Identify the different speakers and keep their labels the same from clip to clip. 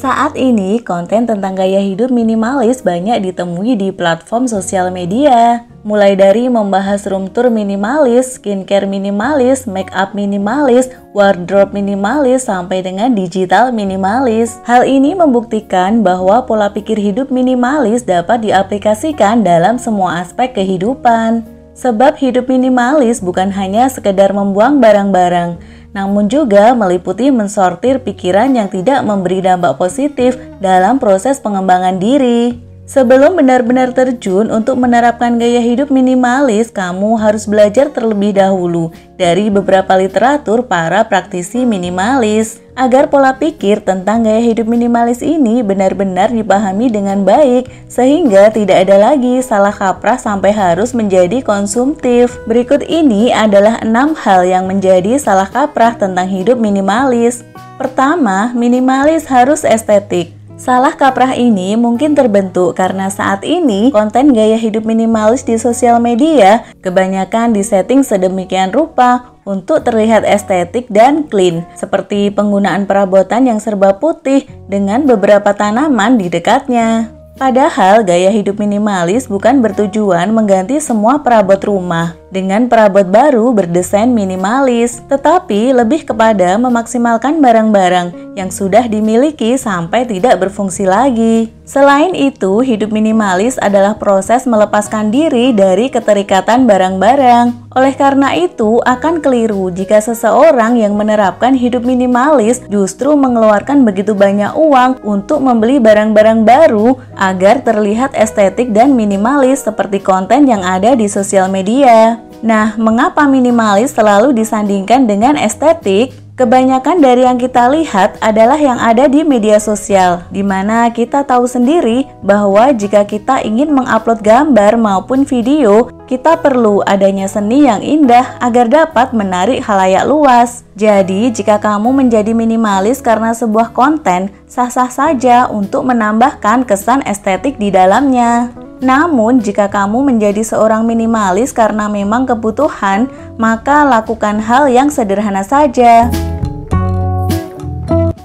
Speaker 1: Saat ini, konten tentang gaya hidup minimalis banyak ditemui di platform sosial media. Mulai dari membahas room tour minimalis, skincare minimalis, make up minimalis, wardrobe minimalis, sampai dengan digital minimalis. Hal ini membuktikan bahwa pola pikir hidup minimalis dapat diaplikasikan dalam semua aspek kehidupan. Sebab hidup minimalis bukan hanya sekedar membuang barang-barang, namun juga meliputi mensortir pikiran yang tidak memberi dampak positif dalam proses pengembangan diri. Sebelum benar-benar terjun untuk menerapkan gaya hidup minimalis, kamu harus belajar terlebih dahulu dari beberapa literatur para praktisi minimalis, agar pola pikir tentang gaya hidup minimalis ini benar-benar dipahami dengan baik, sehingga tidak ada lagi salah kaprah sampai harus menjadi konsumtif. Berikut ini adalah 6 hal yang menjadi salah kaprah tentang hidup minimalis. Pertama, minimalis harus estetik. Salah kaprah ini mungkin terbentuk karena saat ini konten gaya hidup minimalis di sosial media kebanyakan disetting sedemikian rupa untuk terlihat estetik dan clean, seperti penggunaan perabotan yang serba putih dengan beberapa tanaman di dekatnya. Padahal gaya hidup minimalis bukan bertujuan mengganti semua perabot rumah dengan perabot baru berdesain minimalis, tetapi lebih kepada memaksimalkan barang-barang yang sudah dimiliki sampai tidak berfungsi lagi. Selain itu, hidup minimalis adalah proses melepaskan diri dari keterikatan barang-barang. Oleh karena itu, akan keliru jika seseorang yang menerapkan hidup minimalis justru mengeluarkan begitu banyak uang untuk membeli barang-barang baru agar terlihat estetik dan minimalis seperti konten yang ada di sosial media. Nah, mengapa minimalis selalu disandingkan dengan estetik? Kebanyakan dari yang kita lihat adalah yang ada di media sosial, di mana kita tahu sendiri bahwa jika kita ingin mengupload gambar maupun video, kita perlu adanya seni yang indah agar dapat menarik khalayak luas. Jadi, jika kamu menjadi minimalis karena sebuah konten, sah-sah saja untuk menambahkan kesan estetik di dalamnya. Namun, jika kamu menjadi seorang minimalis karena memang kebutuhan, maka lakukan hal yang sederhana saja.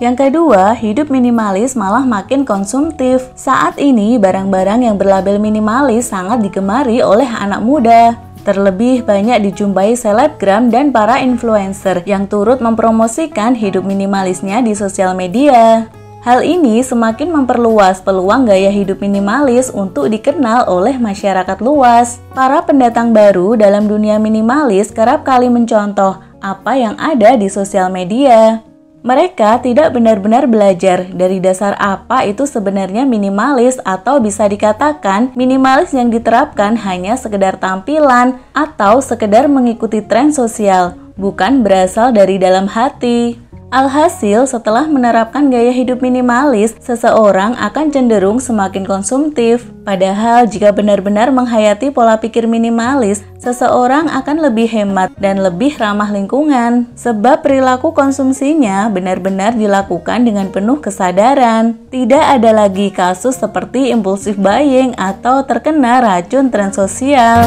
Speaker 1: Yang kedua, hidup minimalis malah makin konsumtif. Saat ini, barang-barang yang berlabel minimalis sangat digemari oleh anak muda. Terlebih banyak dijumpai selebgram dan para influencer yang turut mempromosikan hidup minimalisnya di sosial media. Hal ini semakin memperluas peluang gaya hidup minimalis untuk dikenal oleh masyarakat luas. Para pendatang baru dalam dunia minimalis kerap kali mencontoh apa yang ada di sosial media. Mereka tidak benar-benar belajar dari dasar apa itu sebenarnya minimalis, atau bisa dikatakan minimalis yang diterapkan hanya sekedar tampilan atau sekedar mengikuti tren sosial, bukan berasal dari dalam hati. Alhasil, setelah menerapkan gaya hidup minimalis, seseorang akan cenderung semakin konsumtif. Padahal, jika benar-benar menghayati pola pikir minimalis, seseorang akan lebih hemat dan lebih ramah lingkungan. Sebab perilaku konsumsinya benar-benar dilakukan dengan penuh kesadaran. Tidak ada lagi kasus seperti impulsive buying atau terkena racun tren sosial.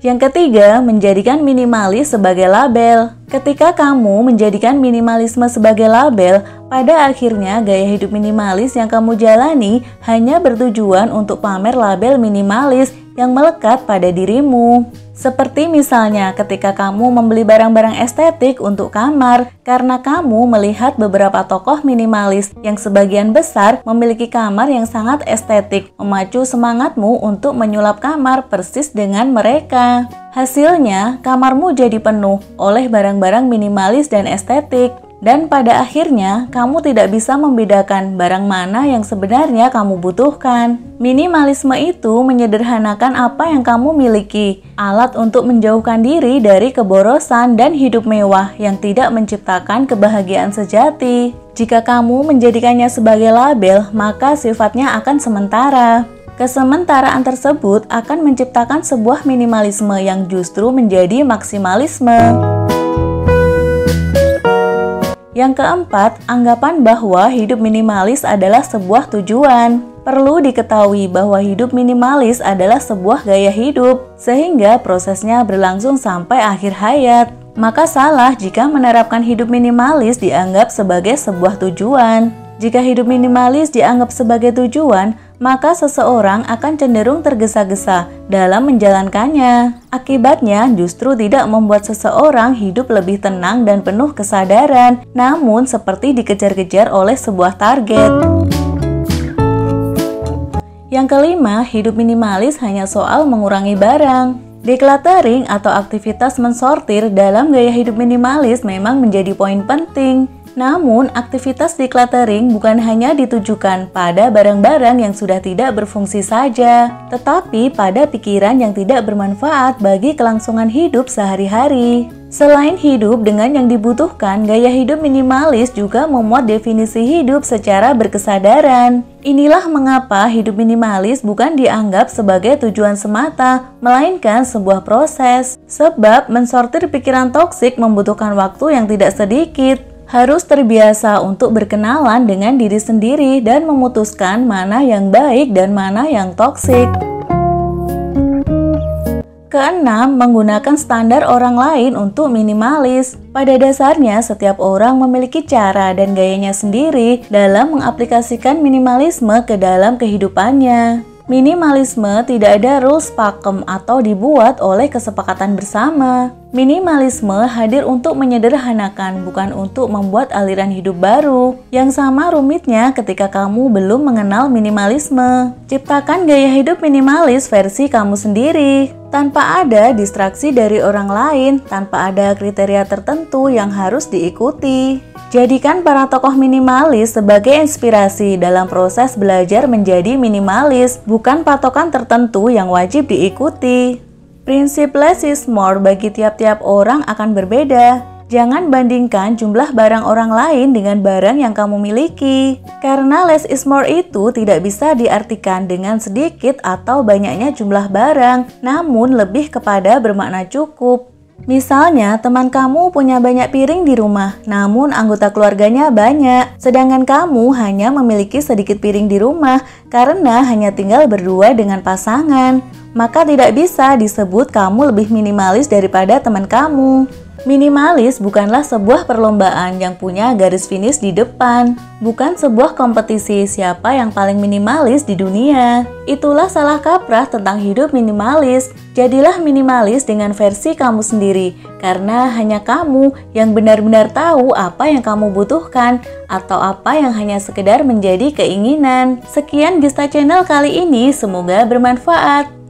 Speaker 1: Yang ketiga, menjadikan minimalis sebagai label. Ketika kamu menjadikan minimalisme sebagai label, pada akhirnya gaya hidup minimalis yang kamu jalani hanya bertujuan untuk pamer label minimalis yang melekat pada dirimu. Seperti misalnya ketika kamu membeli barang-barang estetik untuk kamar karena kamu melihat beberapa tokoh minimalis yang sebagian besar memiliki kamar yang sangat estetik, memacu semangatmu untuk menyulap kamar persis dengan mereka. Hasilnya, kamarmu jadi penuh oleh barang-barang minimalis dan estetik. Dan pada akhirnya, kamu tidak bisa membedakan barang mana yang sebenarnya kamu butuhkan. Minimalisme itu menyederhanakan apa yang kamu miliki, alat untuk menjauhkan diri dari keborosan dan hidup mewah yang tidak menciptakan kebahagiaan sejati. Jika kamu menjadikannya sebagai label, maka sifatnya akan sementara. Kesementaraan tersebut akan menciptakan sebuah minimalisme yang justru menjadi maksimalisme. Yang keempat, anggapan bahwa hidup minimalis adalah sebuah tujuan. Perlu diketahui bahwa hidup minimalis adalah sebuah gaya hidup, sehingga prosesnya berlangsung sampai akhir hayat. Maka salah jika menerapkan hidup minimalis dianggap sebagai sebuah tujuan. Jika hidup minimalis dianggap sebagai tujuan, maka seseorang akan cenderung tergesa-gesa dalam menjalankannya. Akibatnya justru tidak membuat seseorang hidup lebih tenang dan penuh kesadaran, namun seperti dikejar-kejar oleh sebuah target. Yang kelima, hidup minimalis hanya soal mengurangi barang. Decluttering atau aktivitas mensortir dalam gaya hidup minimalis memang menjadi poin penting. Namun, aktivitas decluttering bukan hanya ditujukan pada barang-barang yang sudah tidak berfungsi saja, tetapi pada pikiran yang tidak bermanfaat bagi kelangsungan hidup sehari-hari. Selain hidup dengan yang dibutuhkan, gaya hidup minimalis juga memuat definisi hidup secara berkesadaran. Inilah mengapa hidup minimalis bukan dianggap sebagai tujuan semata, melainkan sebuah proses. Sebab mensortir pikiran toksik membutuhkan waktu yang tidak sedikit. Harus terbiasa untuk berkenalan dengan diri sendiri dan memutuskan mana yang baik dan mana yang toksik. Keenam, menggunakan standar orang lain untuk minimalis. Pada dasarnya, setiap orang memiliki cara dan gayanya sendiri dalam mengaplikasikan minimalisme ke dalam kehidupannya. Minimalisme tidak ada rules pakem atau dibuat oleh kesepakatan bersama. Minimalisme hadir untuk menyederhanakan, bukan untuk membuat aliran hidup baru. Yang sama rumitnya ketika kamu belum mengenal minimalisme. Ciptakan gaya hidup minimalis versi kamu sendiri, tanpa ada distraksi dari orang lain, tanpa ada kriteria tertentu yang harus diikuti. Jadikan para tokoh minimalis sebagai inspirasi dalam proses belajar menjadi minimalis, bukan patokan tertentu yang wajib diikuti. Prinsip less is more bagi tiap-tiap orang akan berbeda. Jangan bandingkan jumlah barang orang lain dengan barang yang kamu miliki. Karena less is more itu tidak bisa diartikan dengan sedikit atau banyaknya jumlah barang, namun lebih kepada bermakna cukup. Misalnya, teman kamu punya banyak piring di rumah, namun anggota keluarganya banyak, sedangkan kamu hanya memiliki sedikit piring di rumah karena hanya tinggal berdua dengan pasangan. Maka tidak bisa disebut kamu lebih minimalis daripada teman kamu. Minimalis bukanlah sebuah perlombaan yang punya garis finish di depan, bukan sebuah kompetisi siapa yang paling minimalis di dunia. Itulah salah kaprah tentang hidup minimalis. Jadilah minimalis dengan versi kamu sendiri, karena hanya kamu yang benar-benar tahu apa yang kamu butuhkan atau apa yang hanya sekedar menjadi keinginan. Sekian Gista Channel kali ini, semoga bermanfaat.